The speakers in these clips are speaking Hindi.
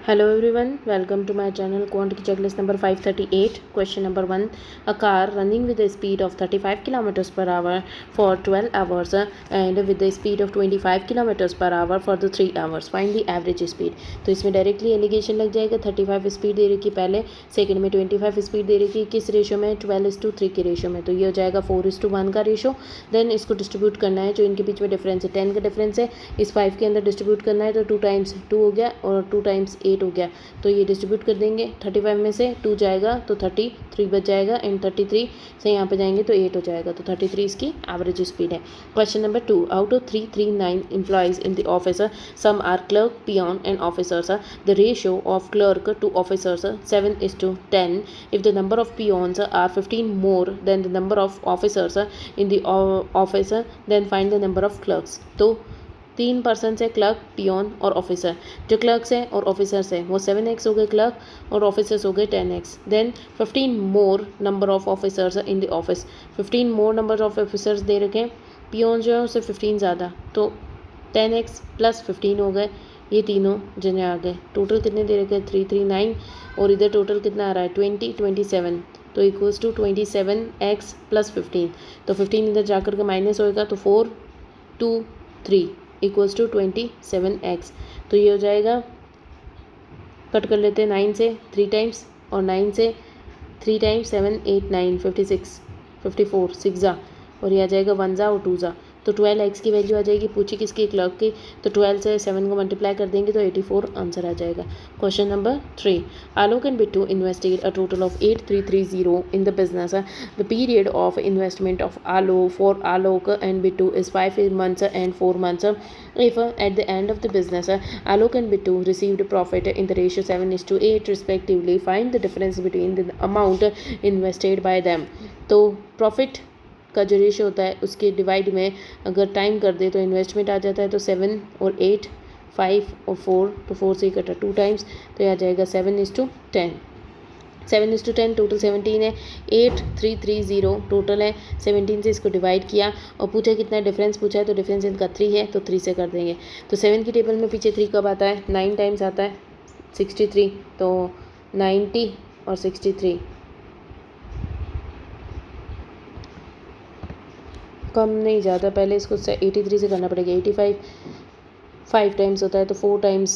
Hello everyone, welcome to my channel Quantity Checklist number 538. Question number 1. A car running with a speed of 35 km per hour for 12 hours and with a speed of 25 km per hour for the 3 hours. Find the average speed. तो इसमें डायरेक्टली एलिगेशन लग जाएगा. 35 स्पीड दे रखी पहले, सेकंड में 25 स्पीड दे रखी किस रेशो में, 12:3 के रेशो में. तो ये हो जाएगा 4:1 का रेशो. देन इसको डिस्ट्रीब्यूट करना है, जो इनके बीच में डिफरेंस है 10 का डिफरेंस है, इस 5 के अंदर डिस्ट्रीब्यूट करना है. तो 2 टाइम्स 2 हो गया और 2 टाइम्स 8 हो गया. तो ये डिस्ट्रीब्यूट कर देंगे. 35 में से 2 जाएगा तो 33 बच जाएगा एंड 33 से यहाँ पे जाएंगे तो 8 हो जाएगा. तो 33 इसकी एवरेज स्पीड है. Question number 2. Out of 339 employees in the office, some are clerk, peon and officers. The ratio of clerk to officers 7:10. If the number of peons are 15 more than the number of officers in the office, then find the number of clerks. तो 3 पर्सन है, क्लर्क, पियोन और ऑफिसर. जो क्लर्क्स हैं और ऑफिसर्स हैं वो 7x हो गए क्लर्क और ऑफिसर्स हो गए 10x. Then 15 more number of officers in the office. 15 more number of officers दे रखे हैं. पियोन जो है उससे 15 ज़्यादा, तो 10x प्लस 15 हो गए. ये तीनों जने आ गए. टोटल कितने दे रखे हैं, 339 और इधर टोटल कितना आ रहा है 27. तो इक्वल्स टू 27x प्लस 15. तो 15 इधर जाकर के माइनस होएगा तो 4 2 3 इक्वल्स टू 27x. तो ये हो जाएगा, कट कर लेते हैं 9 से 3 टाइम्स और 9 से 3 टाइम्स 7 8 9 56 54 6 जा और ये आ जाएगा 1 जा और 2 जा. तो 12x की वैल्यू आ जाएगी. पूछी किसकी, क्लर्क की. तो 12 से 7 को मल्टीप्लाई कर देंगे तो 84 आंसर आ जाएगा. Question number 3. Alok and Bittu invested a total of 8330 in the business. The period of investment of Alok and Bittu is 5 months and 4 months. If at the end of the business Alok and Bittu received profit in the ratio 7:8 respectively, find the difference between the amount invested by them. तो प्रॉफिट का जो रेशो होता है उसके डिवाइड में अगर टाइम कर दे तो इन्वेस्टमेंट आ जाता है. तो 7 और 8 5 और 4, तो 4 से कटा 2 टाइम्स, तो यह आ जाएगा 7:10. 7:10 टोटल 17 है. 8330 टोटल है. 17 से इसको डिवाइड किया और पूछा कितना डिफरेंस पूछा है, तो डिफरेंस इनका 3 है तो 3 से कर देंगे. तो 7 की टेबल में पीछे 3 कब आता है, 9 टाइम्स आता है 63. तो 90 और 63 कम नहीं ज़्यादा, पहले इसको 83 से करना पड़ेगा. 85 5 टाइम्स होता है तो 4 टाइम्स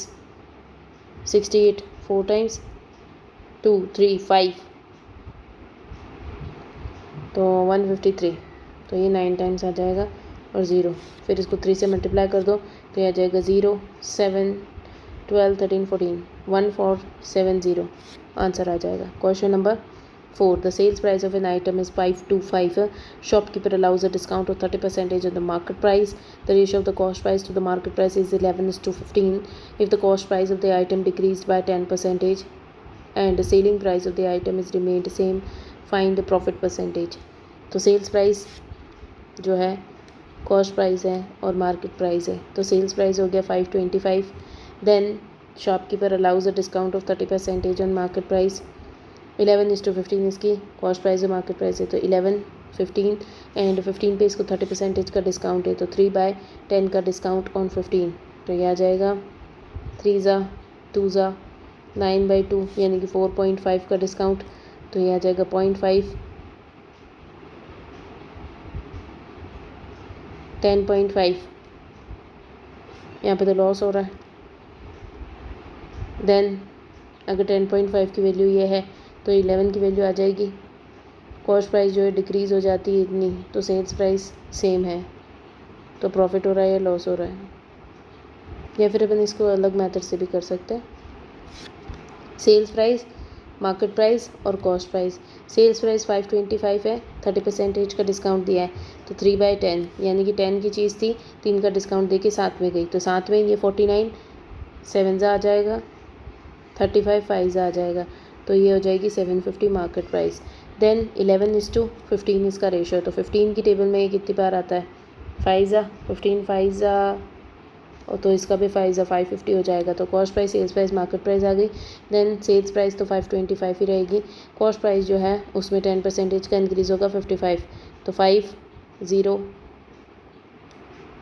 68, 4 टाइम्स 2 3 5, तो 153. तो ये 9 टाइम्स आ जाएगा और 0. फिर इसको 3 से मल्टीप्लाई कर दो तो ये आ जाएगा 0 7 12 13 14 1470 आंसर आ जाएगा. Question number 4. The sales price of an item is 525. Shopkeeper allows a discount of 30% on the market price. The ratio of the cost price to the market price is 11:15. If the cost price of the item decreased by 10% and the selling price of the item is remained same, find the profit percentage. तो सेल्स प्राइस जो है कॉस्ट प्राइस है और मार्केट प्राइस है. तो सेल्स प्राइस हो गया 525. Then shopkeeper allows a discount of 30% on market price. 11:15 इसकी कॉस्ट प्राइस है, मार्केट प्राइस है. तो 11 15 एंड 15 पे इसको 30% का डिस्काउंट है तो 3/10 का डिस्काउंट ऑन 15. तो यह आ जाएगा 3 ज़ा 2 ज़ा 9/2 यानी कि 4.5 का डिस्काउंट. तो यह आ जाएगा 0.5 10.5. यहाँ पे तो लॉस हो रहा है. देन अगर 10.5 की वैल्यू ये है तो 11 की वैल्यू आ जाएगी. कॉस्ट प्राइस जो है डिक्रीज़ हो जाती है इतनी, तो सेल्स प्राइस सेम है. तो प्रॉफिट हो रहा है या लॉस हो रहा है, या फिर अपन इसको अलग मेथड से भी कर सकते हैं. सेल्स प्राइस, मार्केट प्राइस और कॉस्ट प्राइस. सेल्स प्राइस 525 है, 30% का डिस्काउंट दिया है तो 3/10 यानी कि 10 की चीज़ थी, 3 का डिस्काउंट दे के 7 में गई. तो 7 में ये 49 7 आ जाएगा, 35 5 आ जाएगा. तो ये हो जाएगी 750 मार्केट प्राइस. देन 11:15 इसका रेशो है. तो 15 की टेबल में ये कितनी बार आता है, 5 15 5 और तो इसका भी 5 550 हो जाएगा. तो cost price, sales price, market price आ गई. देन सेल्स प्राइस तो 525 ही रहेगी. कॉस्ट प्राइस जो है उसमें 10% का इंक्रीज़ होगा 55. तो 5 0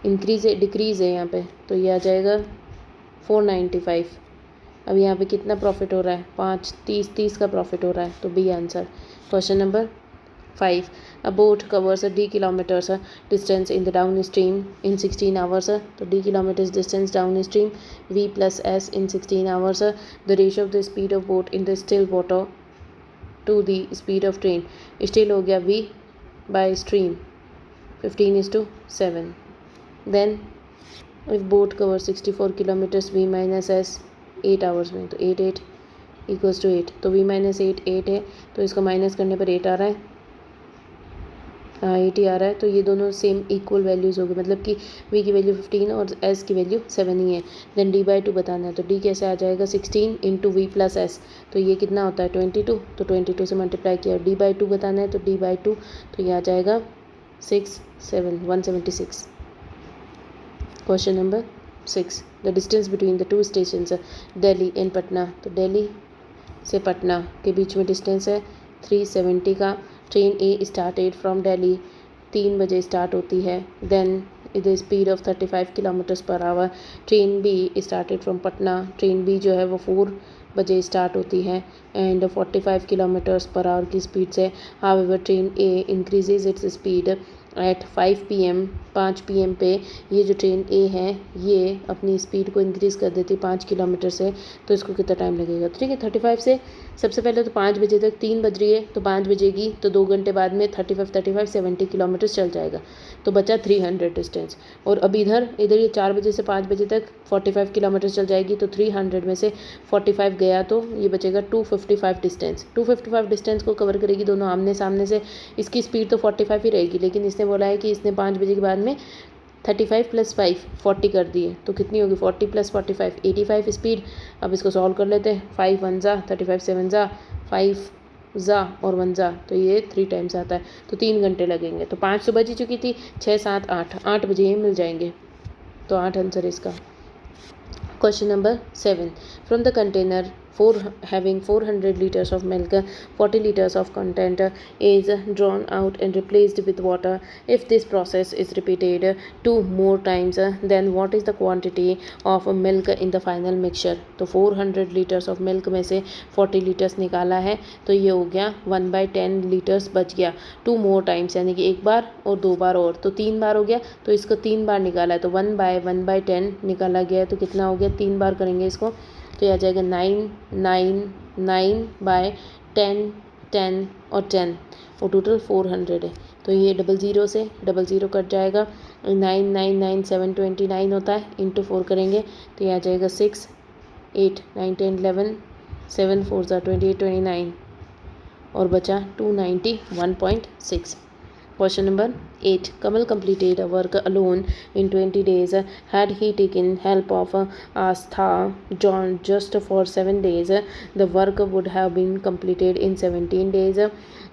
इंक्रीज़ है डिक्रीज़ है यहाँ पे, तो ये आ जाएगा 495. अब यहाँ पे कितना प्रॉफिट हो रहा है, 5, 30 का प्रॉफिट हो रहा है, तो B answer. Question number 5. A boat covers a d kilometers distance in the downstream in 16 hours. तो d kilometers distance downstream v plus s in 16 hours. The ratio of the speed of boat in the still water to the speed of train. Still हो गया v by stream 15:7. Then if boat covers 64 kilometers v minus s 8 hours में, तो 8 equals to 8. तो v minus 8 है, तो इसको माइनस करने पर 8 आ रहा है, 80 आ रहा है। तो ये दोनों सेम इक्वल वैल्यूज़ हो गए, मतलब कि v की वैल्यू 15 और s की वैल्यू 7 ही है। देन d/2 बताना है, तो d कैसे आ जाएगा, 16 इंटू वी प्लस एस, तो ये कितना होता है 22, तो 22 से मल्टीप्लाई किया। d/2 बताना है, तो d/2 तो ये आ जाएगा 176। Question number 6. The distance between the two station Delhi and Patna, तो दिल्ली से पटना के बीच में डिस्टेंस है 370 का। Train A started from Delhi 3 बजे स्टार्ट होती है। Then the speed of 35 kilometres per hour. Train B started from Patna, train B जो है वो 4 बजे स्टार्ट होती है एंड 45 किलोमीटर्स पर आवर की स्पीड से। However train A increases its speed at 5 PM 5 PM पे ये जो ट्रेन ए है ये अपनी स्पीड को इंक्रीज़ कर देती है 5 किलोमीटर से, तो इसको कितना टाइम लगेगा। ठीक है, 35 से सबसे पहले तो 5 बजे तक, 3 बज रही है तो 5 बजेगी, तो 2 घंटे बाद में 35 70 किलोमीटर चल जाएगा, तो बचा 300 डिस्टेंस। और अब इधर ये 4 बजे से 5 बजे तक 45 किलोमीटर चल जाएगी, तो 300 में से 45 गया तो ये बचेगा 255 डिस्टेंस। 255 डिस्टेंस को कवर करेगी दोनों आमने सामने से। इसकी स्पीड तो 45 ही रहेगी, लेकिन इसने बोला है कि इसने 5 बजे के बाद में 35 + 5 40 कर दिए, तो कितनी होगी 40 + 45 85 स्पीड। अब इसको सॉल्व कर लेते हैं, 5 1 जा 35 7 जा 5 जा और 1 जा, तो ये 3 टाइम्स आता है, तो 3 घंटे लगेंगे। तो 5 तो बज ही चुकी थी, 6 7 8 बजे ही मिल जाएंगे, तो 8 आंसर इसका। Question number 7. From the container having 400 liters of milk, 40 liters of content is drawn out and replaced with water. If this process is repeated 2 more times, then what is the quantity of milk in the final mixture? तो 400 liters of milk में से 40 liters निकाला है, तो ये हो गया 1/10 liters बच गया। 2 more times यानी कि एक बार और 2 बार और, तो 3 बार हो गया, तो इसको 3 बार निकाला है, तो 1/10 निकाला गया है, तो कितना हो गया, 3 बार करेंगे इसको, तो ये आ जाएगा 9 9 9/10 10 और 10, और टोटल 400 है। तो ये 00 से 00 कट जाएगा, 9 9 9 729 होता है, इंटू 4 करेंगे तो ये आ जाएगा 6 8 9 10 11 7 4 28 29 और बचा 291.6। Question number 8. Kamal completed a work alone in 20 days. Had he taken help of Astha John just for 7 days, the work would have been completed in 17 days.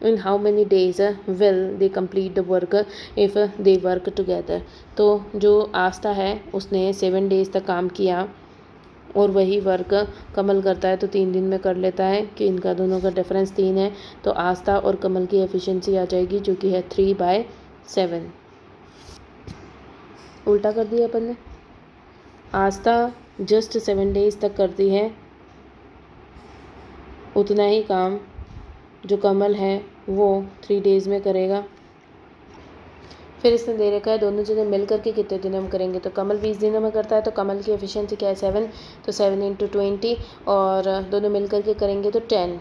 In how many days will they complete the work if they work together? तो जो आस्था है उसने 7 days तक काम किया और वही वर्क कमल करता है तो 3 दिन में कर लेता है, कि इनका दोनों का डिफरेंस 3 है, तो आस्था और कमल की एफिशिएंसी आ जाएगी जो कि है 3/7। उल्टा कर दिया अपन ने, आस्था जस्ट 7 days तक करती है उतना ही काम जो कमल है वो 3 days में करेगा। फिर इसने दे रखा है दोनों जने मिल करके कितने दिनों में करेंगे, तो कमल 20 दिनों में करता है, तो कमल की एफिशिएंसी क्या है 7, तो 7 × 20 और दोनों मिल करके करेंगे तो 10,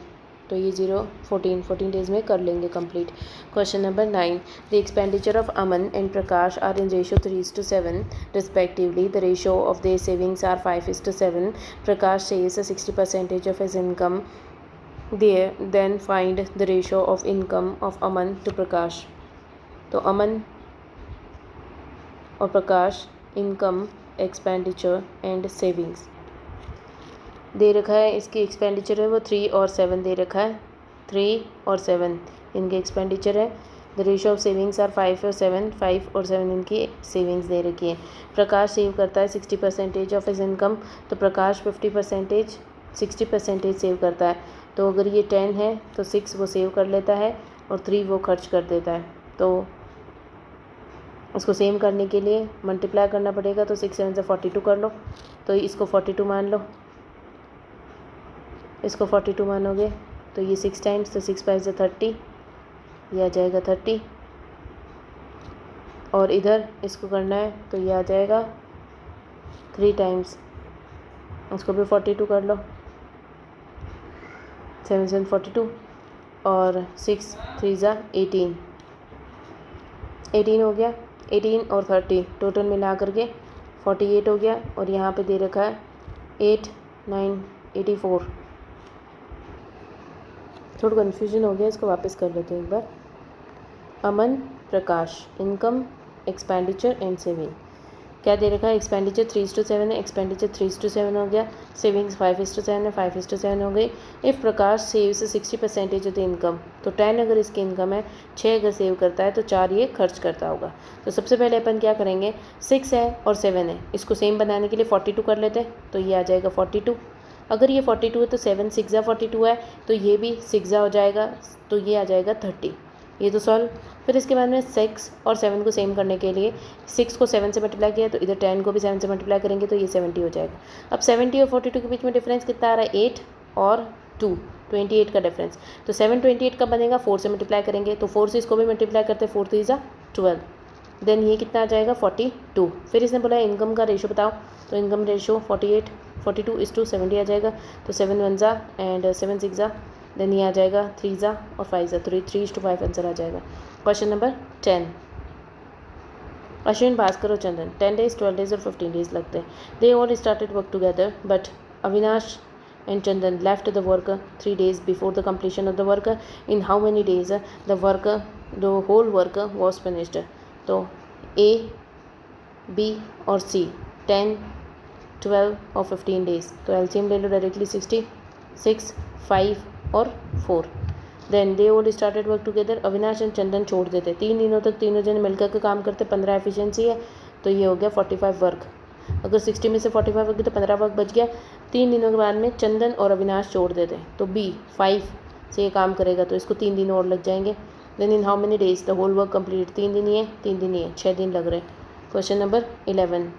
तो ये 14 डेज़ में कर लेंगे complete. Question number 9. The expenditure of Aman and Prakash are in ratio 3:7 respectively. The ratio of their savings are 5:7। Prakash saves 60% of his income then find the ratio of income of Aman to Prakash. तो अमन और Prakash income, expenditure and savings दे रखा है। इसकी एक्सपेंडिचर है वो 3 और 7 दे रखा है, 3 और 7 इनके एक्सपेंडिचर है। The ratio of savings are 5 और 7, 5 और 7 इनकी सेविंग्स दे रखी है। प्रकाश सेव करता है 60% ऑफ हिज इनकम, तो प्रकाश 50% 60% सेव करता है। तो अगर ये 10 है तो 6 वो सेव कर लेता है और 3 वो खर्च कर देता है। तो उसको सेम करने के लिए मल्टीप्लाई करना पड़ेगा, तो 6 7 से 42 कर लो, तो इसको 42 मान लो। इसको 42 मानोगे तो ये 6 टाइम्स, तो 6 5 से 30, ये आ जाएगा 30। और इधर इसको करना है तो ये आ जाएगा 3 टाइम्स, उसको भी 42 कर लो, 7 7 42 और 6 3 ज़ा 18, 18 हो गया। 18 और 30 टोटल मिला करके 48 हो गया। और यहाँ पे दे रखा है 8 9 84। थोड़ा कन्फ्यूजन हो गया, इसको वापस कर लेते हैं एक बार। अमन प्रकाश, इनकम एक्सपेंडिचर एंड सेविंग। क्या दे रखा है? एक्सपेंडिचर 3:7 है, एक्सपेंडिचर 3:7 हो गया, सेविंग्स 5:7 है, 5:7 हो गई। If Prakash saves 60% of the income, तो 10 अगर इसकी इनकम है, 6 अगर सेव करता है तो 4 ये खर्च करता होगा। तो सबसे पहले अपन क्या करेंगे, 6 है और 7 है, इसको सेम बनाने के लिए 42 कर लेते हैं, तो ये आ जाएगा 42। अगर ये 42 है तो 7 6 42 है, तो ये भी 6 हो जाएगा, तो ये आ जाएगा 30। ये तो सॉल्व। फिर इसके बाद में 6 और 7 को सेम करने के लिए 6 को 7 से मल्टीप्लाई किया, तो इधर 10 को भी 7 से मल्टीप्लाई करेंगे तो ये 70 हो जाएगा। अब 70 और 42 के बीच में डिफरेंस कितना आ रहा है? 8 और 2, 28 का डिफरेंस। तो 7 28 का बनेगा, 4 से मल्टीप्लाई करेंगे, तो 4 से इसको भी मल्टीप्लाई करते हैं, 4 3 ज़ा 12। देन ये कितना आ जाएगा? 42। फिर इसने बोला इनकम का रेशो बताओ, तो इनकम रेशो 42:70 आ जाएगा। तो 7 1 ज़ा एंड 7 6 ज़ा, देन ये आ जाएगा 3 ज़ा और 5 ज़ा, तो 3:5 आंसर आ जाएगा। Question number 10। अश्विन, भास्कर और चंदन 10 days, 12 days और 15 days लगते हैं। दे all started work together but Avinash and Chandan left the work 3 days before the completion of the work. In how many days the whole work was finished? तो A, B और C 10, 12 और 15 days, तो एलसीएम ले लो डायरेक्टली 60, 6, 5 और 4। Then they all started work together, Avinash and Chandan छोड़ देते, 3 दिनों तक तीनों जने मिलकर के काम करते, 15 एफिशिएंसी है, तो ये हो गया 45 वर्क। अगर 60 में से 45 हो गई तो 15 वर्क बच गया। 3 दिनों के बाद में चंदन और अविनाश छोड़ देते, तो B 5 से ये काम करेगा, तो इसको 3 दिन और लग जाएंगे। Then in how many days the whole work complete? 3 दिन ही है, 3 दिन ही है, 6 दिन लग रहे हैं। Question number 11।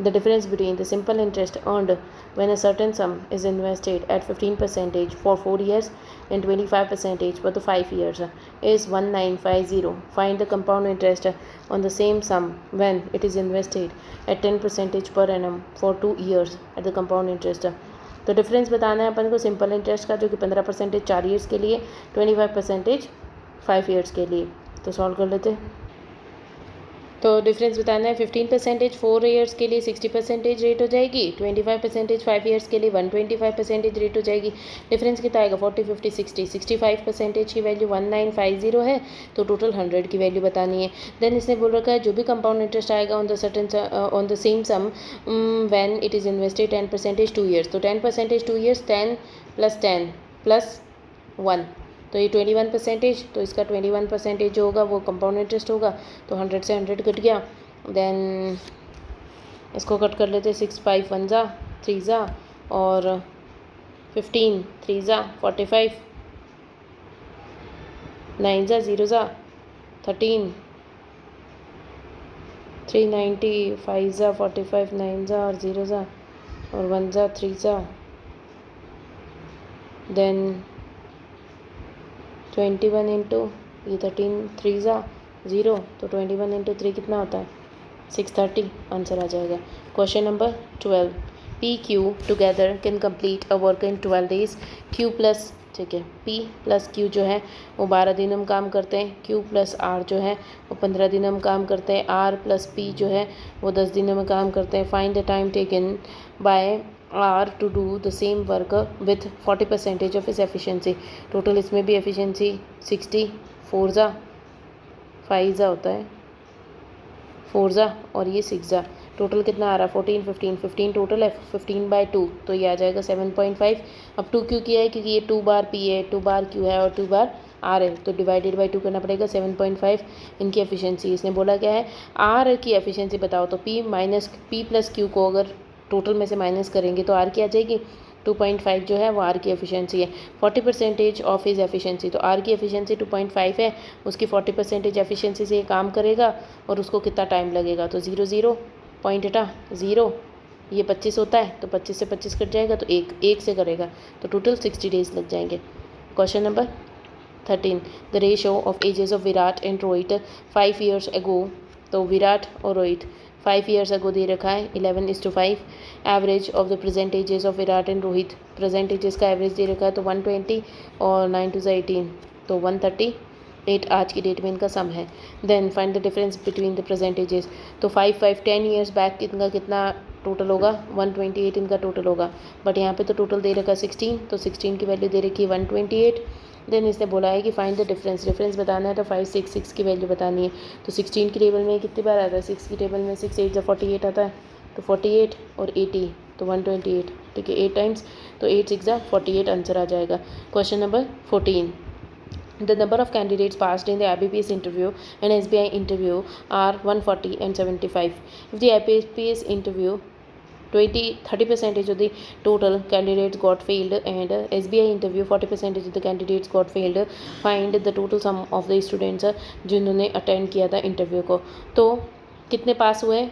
The difference between the simple interest earned when a certain sum is invested at 15% for 4 years and 25% for the 5 years is 1950. Find the compound interest on the same sum when it is invested at 10% per annum for 2 years at the compound interest. तो डिफरेंस बताना है अपन को सिंपल इंटरेस्ट का, जो कि 15% 4 ईयर्स के लिए, 25% 5 ईयर्स के लिए। तो सॉल्व कर लेते हैं। तो डिफरेंस बताना है, 15% 4 ईयर्स के लिए 60% रेट हो जाएगी, 25% 5 ईयर्स के लिए 125% रेट हो जाएगी। डिफरेंस कितना आएगा? 40 50 60, 65% की वैल्यू 1950 है, तो टोटल 100 की वैल्यू बतानी है। देन इसने बोल रखा है जो भी कंपाउंड इंटरेस्ट आएगा on the same sum when it is invested 10% 2 years, तो 10% 2 ईयर्स 10 + 10 + 1, तो ये 21%, तो इसका 21% जो होगा वो कंपाउंड इंटरेस्ट होगा, तो 100 से 100 कट गया। देन इसको कट कर लेते, 6 5 1 ज़ा 3 ज़ा और 15 3 ज़ा 45, 9 ज़ा 0 ज़ा 13, 390, 5 ज़ा 45, 9 ज़ा और 0 ज़ा और 1 ज़ा 3 ज़ा, देन 21 इंटू ये 13 3 ज़ा 0, तो 21 इंटू 3 कितना होता है? 630 आंसर आ जाएगा। Question number 12। P Q together can complete a work in 12 days। Q plus, ठीक है, P प्लस Q जो है वो 12 दिन हम काम करते हैं, Q प्लस R जो है वो 15 दिन हम काम करते हैं, R प्लस P जो है वो 10 दिनों में काम करते हैं। Find the time taken by R to do the same work with 40% of his efficiency। Total इसमें भी एफिशिएंसी 60, 4 ज़ा 5 ज़ा होता है, 4 ज़ा और ये 6 ज़ा, टोटल कितना आ रहा है? 14 15, 15 टोटल है, 15/2, तो ये आ जाएगा 7.5। अब 2 क्यों किया है? क्योंकि ये 2 बार P है, 2 बार Q है और 2 बार R है, तो डिवाइडेड बाई 2 करना पड़ेगा। 7.5 इनकी एफिशिएंसी। इसने बोला क्या है? R की एफिशिएंसी बताओ, तो P प्लस Q को अगर टोटल में से माइनस करेंगे तो R की आ जाएगी 2.5 जो है वो R की एफिशिएंसी है। 40% ऑफ हिज एफिशिएंसी, तो R की एफिशिएंसी 2.5 है, उसकी 40% एफिशिएंसी से ये काम करेगा और उसको कितना टाइम लगेगा? तो 0 0 पॉइंट हटा 0 ये 25 होता है तो 25 से 25 कट जाएगा तो एक से करेगा तो टोटल 60 डेज लग जाएंगे। Question number 13 the ratio of ages of Virat and Rohit 5 years ago। तो विराट और रोहित 5 years ago दे रखा है 11:5। Average of the present edges of Virat and Rohit, present ages का एवरेज दे रखा है तो 120 और 9 2 18 तो 138 आज की डेट में इनका सम है। Then find the difference between the present ages. तो 10 years बैक इनका कितना टोटल होगा 128 इनका टोटल होगा, बट यहाँ पे तो टोटल दे रखा है 16 तो 16 की वैल्यू दे रखी है 128। देन इसने बोला है कि फाइंड द डिफरेंस बताना है तो 5 6 6 की वैल्यू बतानी है। तो 16 की टेबल में कितनी बार आता है, 6 की टेबल में 6 8 48 आता है तो 48 और 80 तो 128, ठीक है 8 टाइम्स तो 8 6 48 आंसर आ जाएगा। Question number 14 The number of candidates passed in the IBPS interview and SBI interview are 140 and 75. If the IBPS interview 30% of the total candidates got failed and SBI interview 40% of the candidates got failed, find the total sum of the students जिन्होंने अटेंड किया था इंटरव्यू को। तो कितने पास हुए,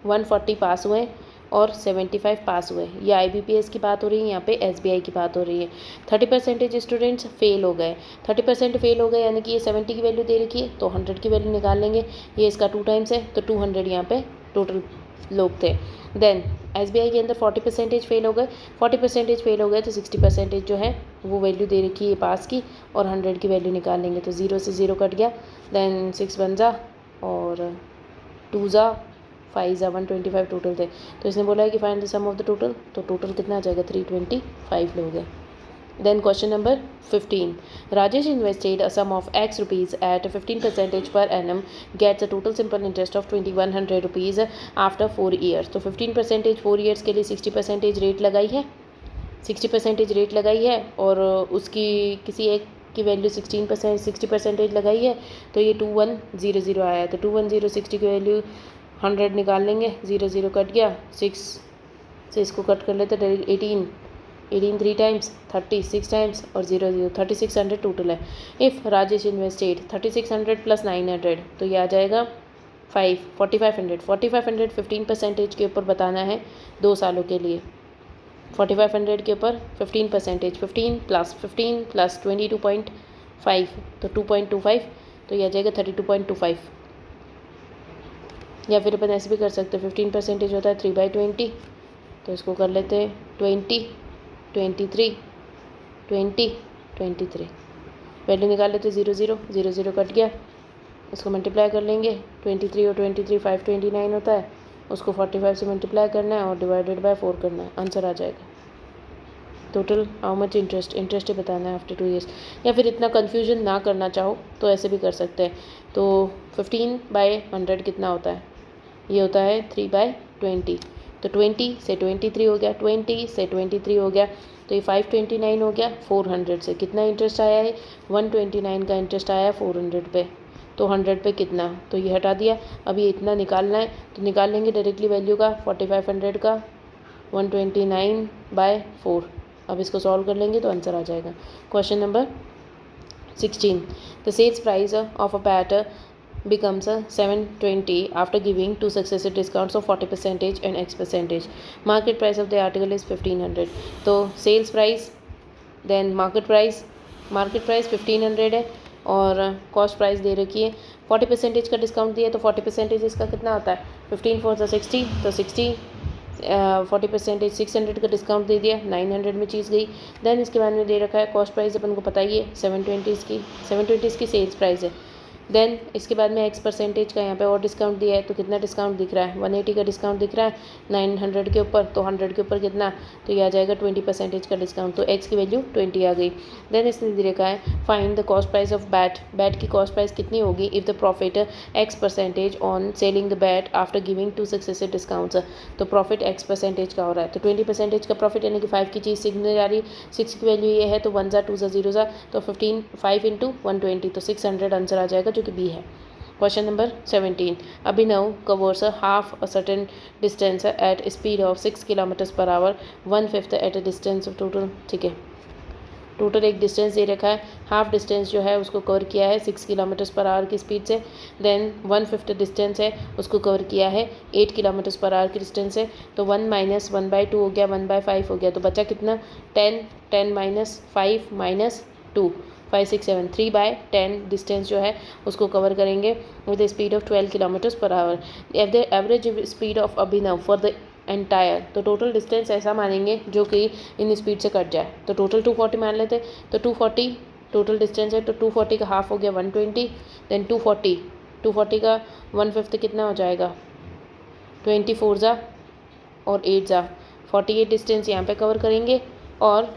140 पास हुए और 75 पास हुए। ये IBPS की बात हो रही है, यहाँ पे SBI की बात हो रही है। 30% स्टूडेंट्स फेल हो गए, 30% फेल हो गए यानी कि ये 70 की वैल्यू दे रखी है तो 100 की वैल्यू निकाल लेंगे। ये इसका 2 टाइम्स है तो 200 यहाँ पे टोटल लोग थे। देन SBI के अंदर 40% फेल हो गए, 40% फेल हो गए तो 60% जो है वो वैल्यू दे रखी है पास की और 100 की वैल्यू निकाल लेंगे तो 0 से 0 कट गया। देन 6 1 जा और 2 जा 5 जा 125 टोटल थे। तो इसने बोला है कि find the sum of the total, तो टोटल कितना आ जाएगा 325 लोग हैं। Then question number 15 Rajesh invested a sum of X rupees at 15% per annum gets a total simple interest of 2100 rupees after 4 years। तो 15% 4 years के लिए 60% रेट लगाई है, 60% रेट लगाई है और उसकी किसी एक की वैल्यू 60% लगाई है तो ये 2100 आया है। तो 2100 60 की वैल्यू 100 निकाल लेंगे, 0 0 कट गया, 6 से इसको कट कर लेते 18 3 टाइम्स 36 टाइम्स और 0 0 3600 टोटल है। इफ़ राजेश इन्वेस्टेड 3600 प्लस 900 तो ये आ जाएगा 4500 15% के ऊपर बताना है 2 सालों के लिए। 4500 के ऊपर 15% 15 प्लस 22.5 तो 2.25 तो ये आ जाएगा 32.25। या फिर अपन ऐसे भी कर सकते हैं 15% होता है 3/20 तो इसको कर लेते हैं 20 23 20 23 वैल्यू निकाल लेते 0 0 0 0 कट गया, उसको मल्टीप्लाई कर लेंगे 23 और 23 529 होता है, उसको 45 से मल्टीप्लाई करना है और डिवाइडेड बाय 4 करना है, आंसर आ जाएगा। टोटल हाउ मच इंटरेस्ट बताना है आफ्टर 2 years। या फिर इतना कन्फ्यूजन ना करना चाहो तो ऐसे भी कर सकते हैं। तो 15/100 कितना होता है, ये होता है 3/20 तो 20 से 23 हो गया, 20 से 23 हो गया तो ये 529 हो गया। 400 से कितना इंटरेस्ट आया है, 129 का इंटरेस्ट आया है 400 पे, तो 100 पे कितना, तो ये हटा दिया। अब ये इतना निकालना है तो निकाल लेंगे डायरेक्टली वैल्यू का 4500 का 129/4। अब इसको सॉल्व कर लेंगे तो आंसर आ जाएगा। Question number 16 the sales price of a bat becomes 720 after giving 2 successive discounts of 40% and X%. Market price of the article is 1500। तो sales price then market price 1500 है और कॉस्ट प्राइस दे रखी है, 40% का डिस्काउंट दिया तो 40% इसका कितना होता है 15 4 60 तो 60 40% 600 का डिस्काउंट दे दिया 900 में चीज़ गई। देन इसके बाद में दे रखा है कॉस्ट प्राइस अपन को पता ही है 720 की सेल्स प्राइस है। देन इसके बाद में X% का यहाँ पे और डिस्काउंट दिया है तो कितना डिस्काउंट दिख रहा है 180 का डिस्काउंट दिख रहा है 900 के ऊपर, तो 100 के ऊपर कितना, तो ये आ जाएगा 20% का डिस्काउंट, तो X की वैल्यू 20 आ गई। देन इसने दे रखा है find the cost price of bat की कॉस्ट प्राइस कितनी होगी if the profit X% on selling the bat after giving 2 successive discounts. तो प्रॉफिट X% का हो रहा है तो 20% का प्रॉफिट यानी कि 5 की चीज़ 6 में जा रही है, 6 की वैल्यू ये है तो 1 ज़ा 2 ज़ा 0 ज़ा तो 15 5 × 120 तो 600 आंसर आ जाएगा जो कि बी है। Question number 17 Abhinav covers half a certain distance at speed of 6 km/h 1/5 at a distance of total, ठीक है। टोटल एक डिस्टेंस दे रखा है, हाफ डिस्टेंस जो है उसको कवर किया है 6 किलोमीटर्स पर आवर की स्पीड से। देन 1/5 डिस्टेंस है उसको कवर किया है 8 किलोमीटर्स पर आवर की डिस्टेंस से। तो 1 माइनस 1/2 हो गया, 1/5 हो गया, तो बचा कितना 10, 10 माइनस 5 माइनस 2, 5 6 7 3/10 डिस्टेंस जो है उसको कवर करेंगे with speed of 12 kilometres per our. Average speed of Abhinav for the entire, तो टोटल डिस्टेंस ऐसा मानेंगे जो कि इन स्पीड से कट जाए। तो टोटल 240 मान लेते, तो 240 टोटल डिस्टेंस है, तो 240 का हाफ हो गया 120। देन 240 का 1/5 कितना हो जाएगा 24 जा और 8 जा, 48 डिस्टेंस यहाँ पे कवर करेंगे। और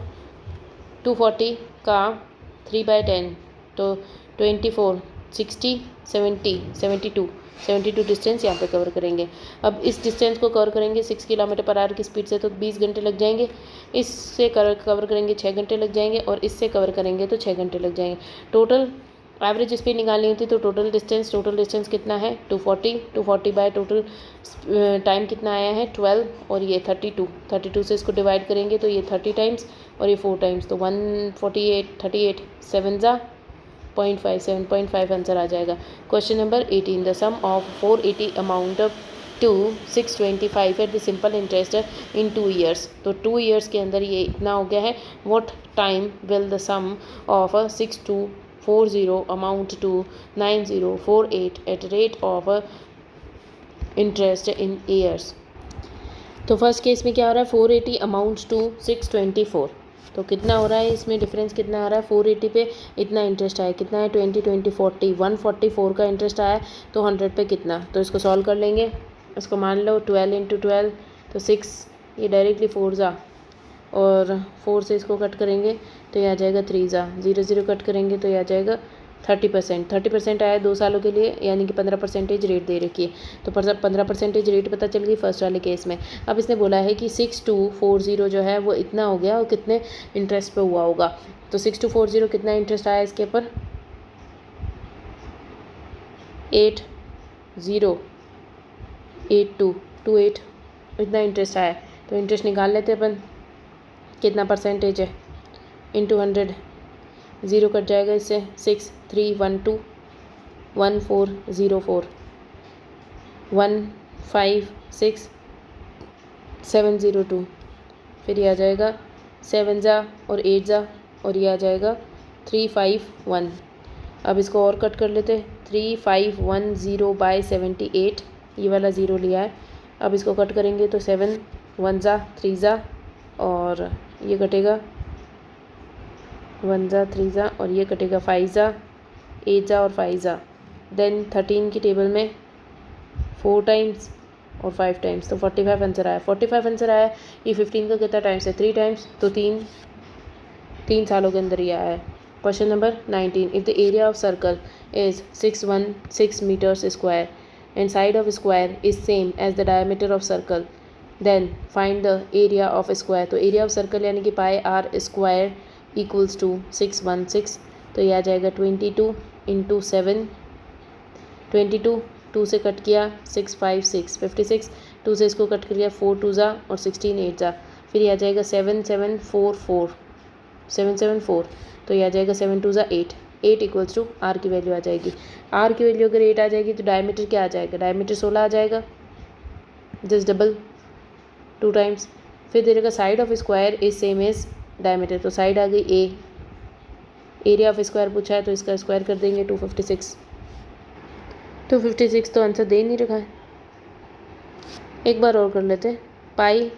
240 का 3/10 तो 24 60 70 72 डिस्टेंस यहाँ पे कवर करेंगे। अब इस डिस्टेंस को कवर करेंगे 6 किलोमीटर पर आवर की स्पीड से, तो 20 घंटे लग जाएंगे। इससे कवर करेंगे 6 घंटे लग जाएंगे, और इससे कवर करेंगे तो 6 घंटे लग जाएंगे। टोटल एवरेज स्पीड निकालनी होती तो टोटल डिस्टेंस कितना है 240 बाय टोटल टाइम कितना आया है 12, और ये 32 से इसको डिवाइड करेंगे तो ये 30 टाइम्स और ये 4 टाइम्स, तो 148 38 7 जा 0.5 7.5 आंसर आ जाएगा। Question number 18, the sum of 480 amount to 625 at the simple interest in 2 years, तो 2 ईयर्स के अंदर ये इतना हो गया है। What time will the sum of 6240 amount to 9048 at rate of interest in years. तो फर्स्ट केस में क्या हो रहा है 480 अमाउंट्स टू 624, तो कितना हो रहा है इसमें डिफरेंस कितना आ रहा है 480 पे इतना इंटरेस्ट आया, कितना है 20 20 40 144 का इंटरेस्ट आया, तो 100 पे कितना, तो इसको सॉल्व कर लेंगे। इसको मान लो 12 × 12 तो 6, ये डायरेक्टली 4 जा, और 4 से इसको कट करेंगे तो ये आ जाएगा 3 जा, 0 0 कट करेंगे तो ये आ जाएगा 30% आया 2 सालों के लिए, यानी कि 15% रेट दे रखी है। तो 15% रेट पता चल गई फर्स्ट वाले केस में। अब इसने बोला है कि 6240 जो है वो इतना हो गया और कितने इंटरेस्ट पे हुआ होगा, तो 6240 कितना इंटरेस्ट आया इसके ऊपर 808228 इतना इंटरेस्ट आया। तो इंटरेस्ट निकाल लेते अपन, कितना परसेंटेज है इंटू 100, 0 कट जाएगा इससे 6 3 1 2 1404 156 702, फिर ये आ जाएगा 7 जा और 8 जा, और ये आ जाएगा 351। अब इसको और कट कर लेते, 3510/78, ये वाला 0 लिया है। अब इसको कट करेंगे तो 7 1 जा 3 जा, और ये कटेगा 1 जा 3 जा, और ये कटेगा 5 जा 8 जा और 5 जा। देन 13 की टेबल में 4 टाइम्स और 5 टाइम्स, तो 45 आंसर आया। 45 आंसर आया, ये 15 का कितना टाइम्स है 3 टाइम्स, तो 3 सालों के अंदर ये आया है। Question number 19, if the area of circle is 616 metres square and side of square is same as the diameter of circle, then find the area of square. तो एरिया ऑफ सर्कल यानी कि pi R square equals to 616, तो ये आ जाएगा 22 × 7, 22 2 से कट किया 6 5 6 56, 2 से इसको कट किया 4 2 जा और 16 8 जा, फिर ये आ जाएगा 7744, तो ये आ जाएगा 7 2 जा 8 इक्वल्स टू आर की वैल्यू आ जाएगी। आर की वैल्यू अगर 8 आ जाएगी तो डायमीटर क्या आ जाएगा, डायमीटर 16 आ जाएगा, जस्ट डबल 2 टाइम्स। फिर दे देगा side of square is same as diameter, तो साइड आ गई ए, एरिया ऑफ स्क्वायर पूछा है तो इसका स्क्वायर कर देंगे 256 तो आंसर दे नहीं रखा है। एक बार और कर लेते, पाई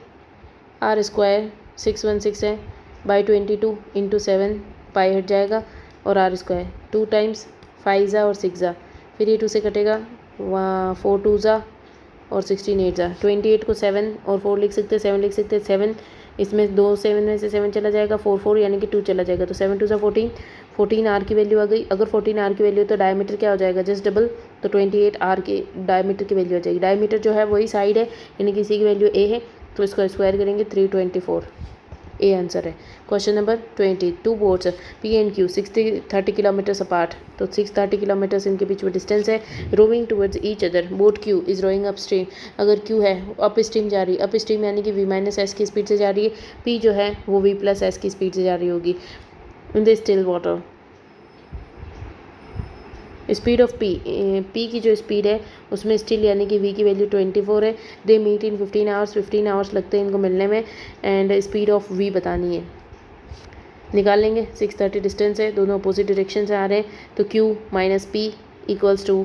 आर स्क्वायर 616 है बाई 22 × 7, पाई हट जाएगा और आर स्क्वायर 2 टाइम्स 5 जा और 6 जा, फिर ये 2 से कटेगा 4 2 जा और 16 8 जा, 28 को 7 और 4 लिख सकते हैं, 7 लिख सकते हैं, 7 इसमें 2 7 में से 7 चला जाएगा, 4 4 यानी कि 2 चला जाएगा, तो 7 2 जा 14 आर की वैल्यू आ गई। अगर 14 आर की वैल्यू तो डायमीटर क्या हो जाएगा जस्ट डबल, तो 28 आर की डायमीटर की वैल्यू आ जाएगी। डायमीटर जो है वही साइड है, यानी कि इसी की वैल्यू ए है, तो इसको स्क्वायर करेंगे 324, ए आंसर है। Question number 20, 2 boats P and Q 30 kilometres apart, तो 630 किलोमीटर्स इनके बीच में डिस्टेंस है। Rowing towards each other, boat Q is rowing upstream, अगर क्यू है अप स्ट्रीम जा रही है, अप स्ट्रीम यानी कि v - s की स्पीड से जा रही है, पी जो है वो v + s की स्पीड से जा रही होगी। In the still water. Speed of P की जो स्पीड है उसमें स्टिल यानी कि वी की वैल्यू 24 है। दे मीट इन 15 आवर्स लगते हैं इनको मिलने में, एंड स्पीड ऑफ वी बतानी है। निकाल लेंगे। 630 डिस्टेंस है, दोनों अपोजिट डायरेक्शन से आ रहे हैं, तो Q minus P equals to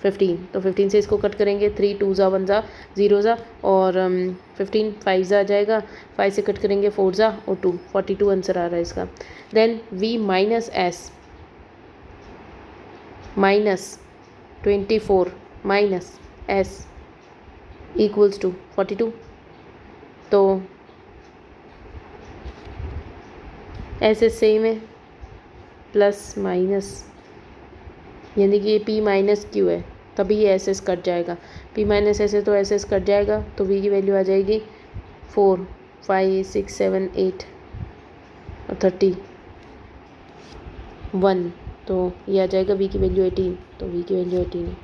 15। तो 15 से इसको कट करेंगे, 3 2 ज़ा 1 ज़ा 0 ज़ा, और 15 5 ज़ा आ जाएगा, 5 से कट करेंगे 4 ज़ा और 2, 42 आंसर आ रहा है इसका। Then V minus S minus 24 minus S equals to 42। तो एस सेम है, प्लस माइनस यानी कि ये पी माइनस क्यू है, तभी ये एस एस कट जाएगा। पी माइनस एस है तो एस एस कट जाएगा, तो वी की वैल्यू आ जाएगी 4 5 6 7 8 और 31। तो ये आ जाएगा वी की वैल्यू 18, तो वी की वैल्यू 18 है।